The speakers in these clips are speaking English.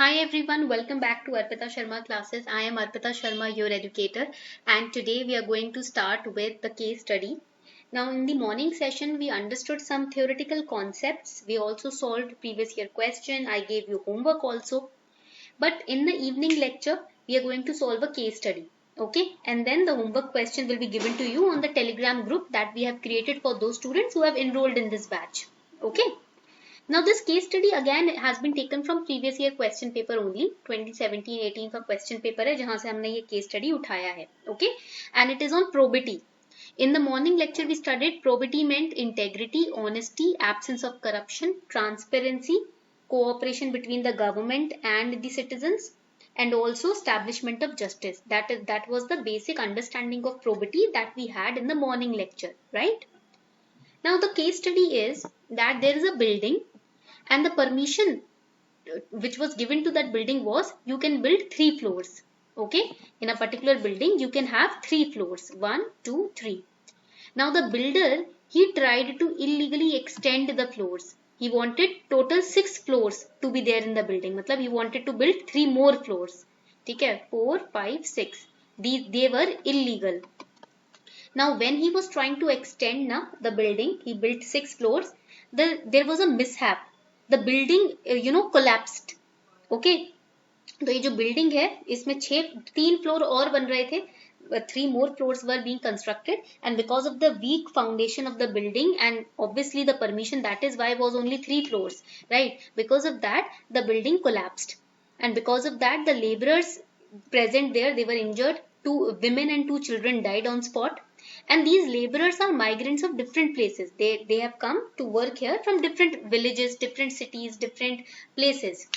Hi everyone, welcome back to Arpita Sharma classes. I am Arpita Sharma, your educator, and today we are going to start with the case study. Now, in the morning session, we understood some theoretical concepts. We also solved previous year question. I gave you homework also. But in the evening lecture, we are going to solve a case study. Okay, and then the homework question will be given to you on the Telegram group that we have created for those students who have enrolled in this batch. Okay. Now this case study again has been taken from previous year question paper only 2017-18 का question paper है जहां से हमने ये case study उठाया है. Okay, and it is on probity. In the morning lecture we studied probity meant integrity, honesty, absence of corruption, transparency, cooperation between the government and the citizens, and also establishment of justice. That was the basic understanding of probity that we had in the morning lecture, right? Now the case study is that there is a building and the permission which was given to that building was you can build 3 floors. Okay, in a particular building you can have 3 floors, 1 2 3. Now the builder, he tried to illegally extend the floors. He wanted total 6 floors to be there in the building. Matlab he wanted to build 3 more floors. Okay, 4 5 6. They were illegal. Now when he was trying to extend the building, he built 6 floors. There was a mishap. The building collapsed. Okay, तो ये जो building है इसमें 3 floor और बन रहे थे. 3 more floors were being constructed, and because of the weak foundation of the building and obviously the permission, that is why was only 3 floors, right? Because of that the building collapsed, and because of that the laborers present there, they were injured. 2 women and 2 children died on spot, and these laborers are migrants of different places. They have come to work here from different villages, different cities, different places.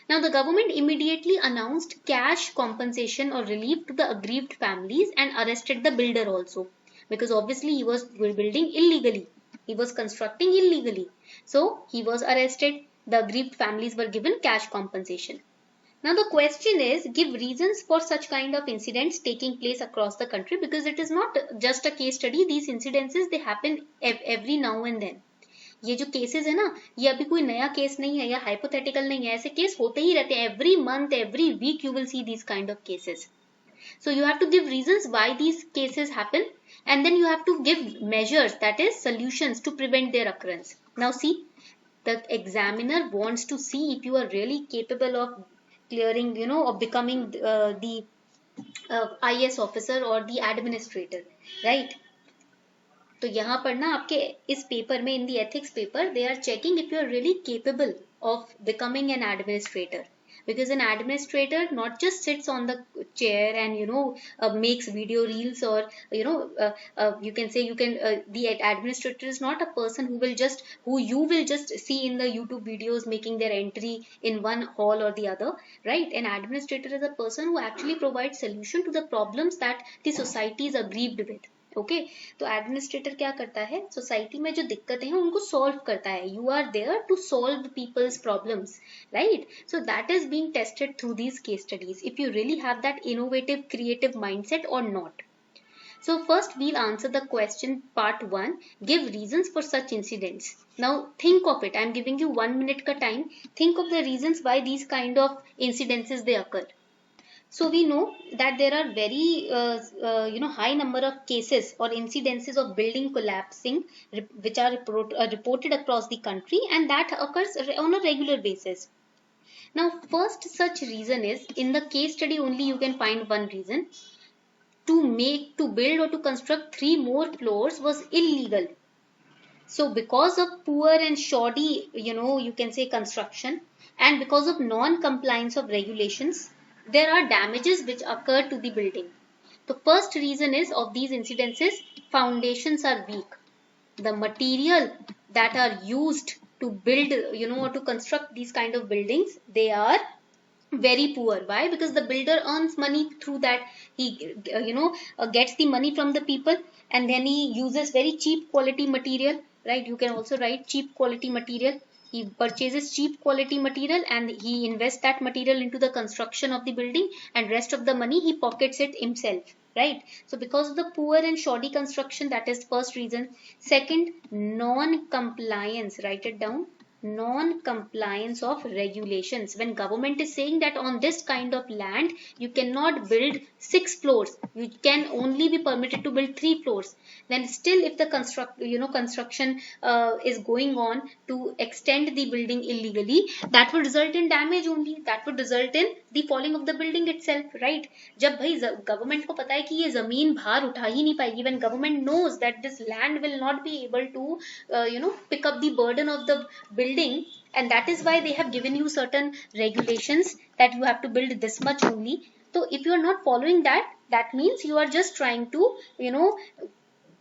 Now the government immediately announced cash compensation or relief to the aggrieved families and arrested the builder also, because obviously he was building illegally, he was constructing illegally, so he was arrested. The aggrieved families were given cash compensation. Now the question is, give reasons for such kind of incidents taking place across the country, because it is not just a case study. These incidences, they happen every now and then. ये जो cases है ना, ये अभी कोई नया case नहीं है या हाइपोथेटिकल नहीं है. ऐसे केस होते ही रहते हैं. Every month, every week you will see these kind of cases. So you have to give reasons why these cases happen, and then you have to give measures, that is solutions, to prevent their occurrence. Now see, the examiner wants to see if you are really capable of clearing, of becoming the IAS officer or the administrator, right? तो यहाँ पर ना आपके इस paper में, in the ethics paper, they are checking if you are really capable of becoming an administrator, because an administrator not just sits on the chair and makes video reels, or you can say the administrator is not a person who you will just see in the YouTube videos making their entry in one hall or the other, right? An administrator is a person who actually provides solution to the problems that the society is aggrieved with. Okay, तो administrator क्या करता है, society में जो दिक्कतें हैं उनको solve करता है. You are there to solve people's problems, right? So that is being tested through these case studies, if you really have that innovative creative mindset और not. So first we'll answer the question part 1, give reasons for such incidents. Now think of it, I am giving you 1 minute ka time. Think of the reasons why these kind of incidences they occur. So we know that there are very high number of cases or incidences of building collapsing which are reported across the country, and that occurs on a regular basis. Now first such reason is, in the case study only you can find one reason. To build or to construct 3 more floors was illegal. So because of poor and shoddy you can say construction, and because of non-compliance of regulations, there are damages which occur to the building. The first reason is, of these incidences, foundations are weak. The material that are used to build or to construct these kind of buildings, they are very poor. Why? Because the builder earns money through that. He gets the money from the people, and then he uses very cheap quality material, right? You can also write cheap quality material. He purchases cheap quality material and he invests that material into the construction of the building, and rest of the money he pockets it himself, right? So because of the poor and shoddy construction, that is first reason. Second, non compliance, write it down, non-compliance of regulations. When government is saying that on this kind of land you cannot build 6 floors, you can only be permitted to build 3 floors, then still if the construction is going on to extend the building illegally, that would result in damage only, that would result in the falling of the building itself, right? जब भाई government को पता है कि ये जमीन भार उठा ही नहीं पाएगी, when government knows that this land will not be able to pick up the burden of the building, and that is why they have given you certain regulations that you have to build this much only. So if you are not following that, that means you are just trying to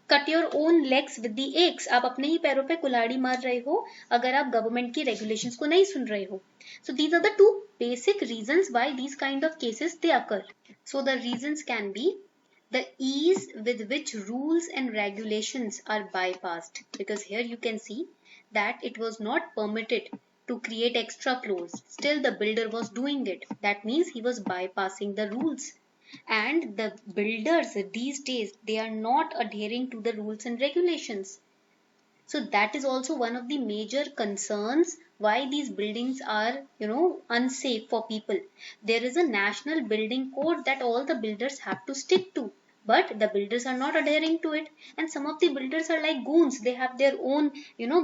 cut your own legs with the axe. आप अपने ही पैरों पे कुल्हाड़ी मार रहे हो अगर आप गवर्नमेंट की regulations को नहीं सुन रहे हो. So these are the two basic reasons why these kind of cases they occur. So the reasons can be the ease with which rules and regulations are bypassed, because here you can see that it was not permitted to create extra floors, still the builder was doing it. That means he was bypassing the rules, and the builders these days, they are not adhering to the rules and regulations. So that is also one of the major concerns why these buildings are unsafe for people. There is a national building code that all the builders have to stick to, but the builders are not adhering to it, and some of the builders are like goons. They have their own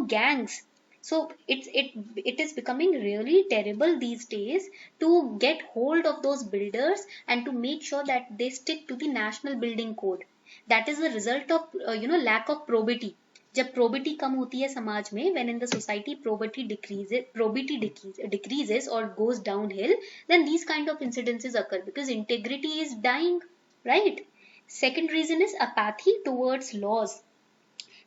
gangs. So it is becoming really terrible these days to get hold of those builders and to make sure that they stick to the national building code. That is the result of lack of probity. जब probity कम होती है समाज में, when in the society probity decreases or goes downhill, then these kind of incidences occur because integrity is dying, right? Second reason is apathy towards laws.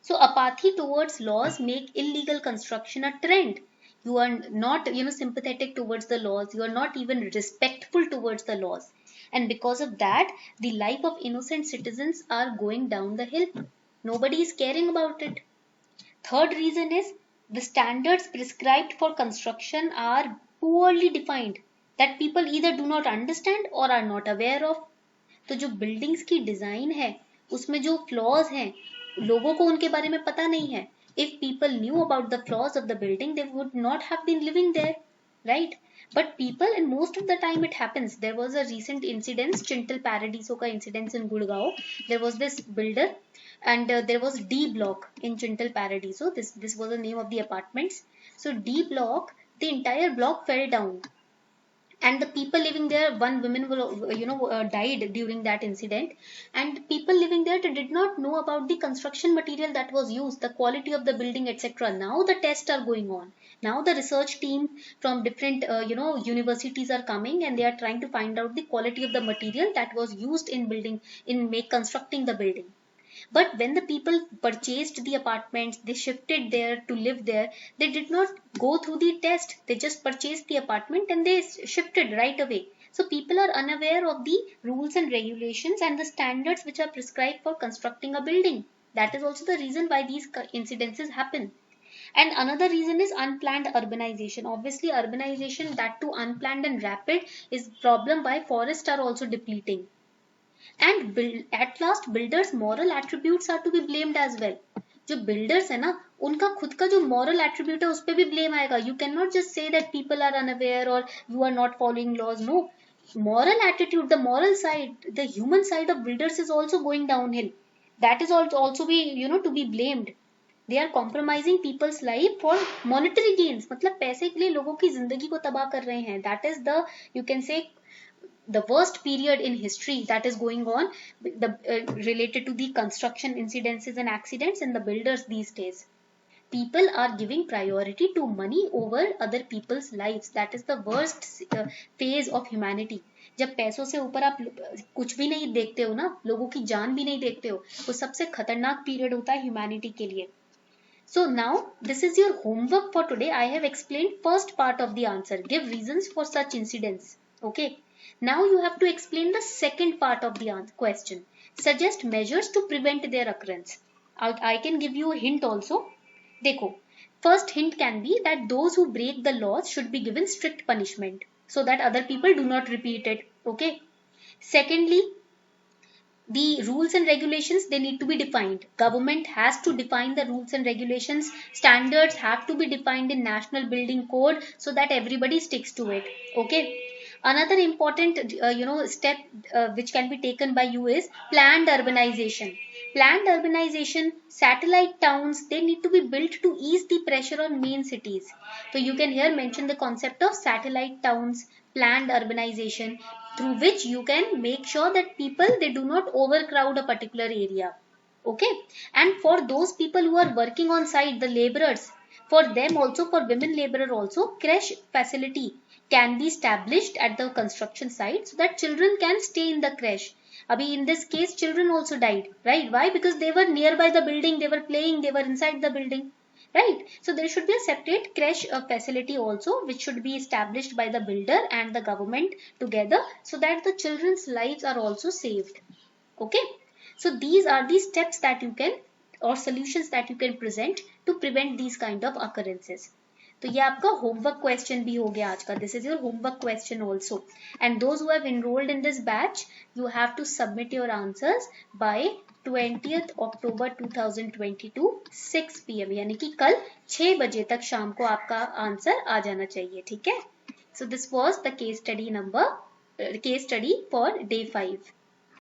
So apathy towards laws make illegal construction a trend. You are not sympathetic towards the laws, you are not even respectful towards the laws, and because of that the life of innocent citizens are going down the hill. Nobody is caring about it. Third reason is the standards prescribed for construction are poorly defined, that people either do not understand or are not aware of. तो जो buildings की design है उसमें जो flaws हैं लोगों को उनके बारे में पता नहीं है. If people knew about the flaws of the building, they would not have been living there, right? But people, and most of the time it happens. There was a recent incident, Chintal Paradiso ka incident in Gurgaon. There was this builder, and there was D block in Chintal Paradiso. This was the name of the apartments. So D block, the entire block fell down, and the people living there, one woman died during that incident, and people living there did not know about the construction material that was used, the quality of the building, etc. Now the tests are going on. Now the research team from different universities are coming, and they are trying to find out the quality of the material that was used in constructing the building. But when the people purchased the apartments, they shifted there to live there, they did not go through the test. They just purchased the apartment and they shifted right away. So people are unaware of the rules and regulations and the standards which are prescribed for constructing a building. That is also the reason why these incidences happen. And another reason is unplanned urbanization. Obviously urbanization, that too unplanned and rapid, is problem why forests are also depleting. And at last builders moral attributes are to be blamed as well. जो builders है ना, उनका खुद का जो moral attribute है उस पे भी blame आएगा. You cannot just say that people are unaware or you are not following laws. No, moral attitude, the moral side, the human side of builders is also going downhill. That is also be to be blamed. They are compromising people's life for monetary gains. मतलब पैसे के लिए लोगों की जिंदगी को तबाह कर रहे हैं. That is the, you can say, the worst period in history that is going on, related to the construction incidences and accidents and the builders these days. People are giving priority to money over other people's lives. That is the worst phase of humanity. जब पैसों से ऊपर आप कुछ भी नहीं देखते हो ना, लोगों की जान भी नहीं देखते हो, वो सबसे खतरनाक पीरियड होता है ह्यूमैनिटी के लिए. So now this is your homework for today. I have explained first part of the answer. Give reasons for such incidents. Okay. Now you have to explain the second part of the question. Suggest measures to prevent their occurrence. I can give you a hint also. Dekho. First hint can be that those who break the laws should be given strict punishment so that other people do not repeat it. Okay. Secondly, the rules and regulations, they need to be defined. Government has to define the rules and regulations. Standards have to be defined in national building code so that everybody sticks to it. Okay. Another important step which can be taken by you is planned urbanization. Planned urbanization, satellite towns, they need to be built to ease the pressure on main cities. So you can here mention the concept of satellite towns, planned urbanization, through which you can make sure that people, they do not overcrowd a particular area. Okay. And for those people who are working on site, the laborers, for them also, for women laborer also, creche facility can be established at the construction site so that children can stay in the creche. Abhi in this case children also died, right? Why? Because they were nearby the building, they were playing, they were inside the building, right? So there should be a separate creche facility also, which should be established by the builder and the government together, so that the children's lives are also saved. Okay. So these are the steps that you can, or solutions that you can present to prevent these kind of occurrences. तो ये आपका homework question भी हो गया आज का. This is your homework question also. And those who have enrolled in this batch, you have to submit your answers by 20th October 2022 6 PM. यानी कि कल 6 बजे तक शाम को आपका आंसर आ जाना चाहिए. ठीक है. So this was the case study for day 5.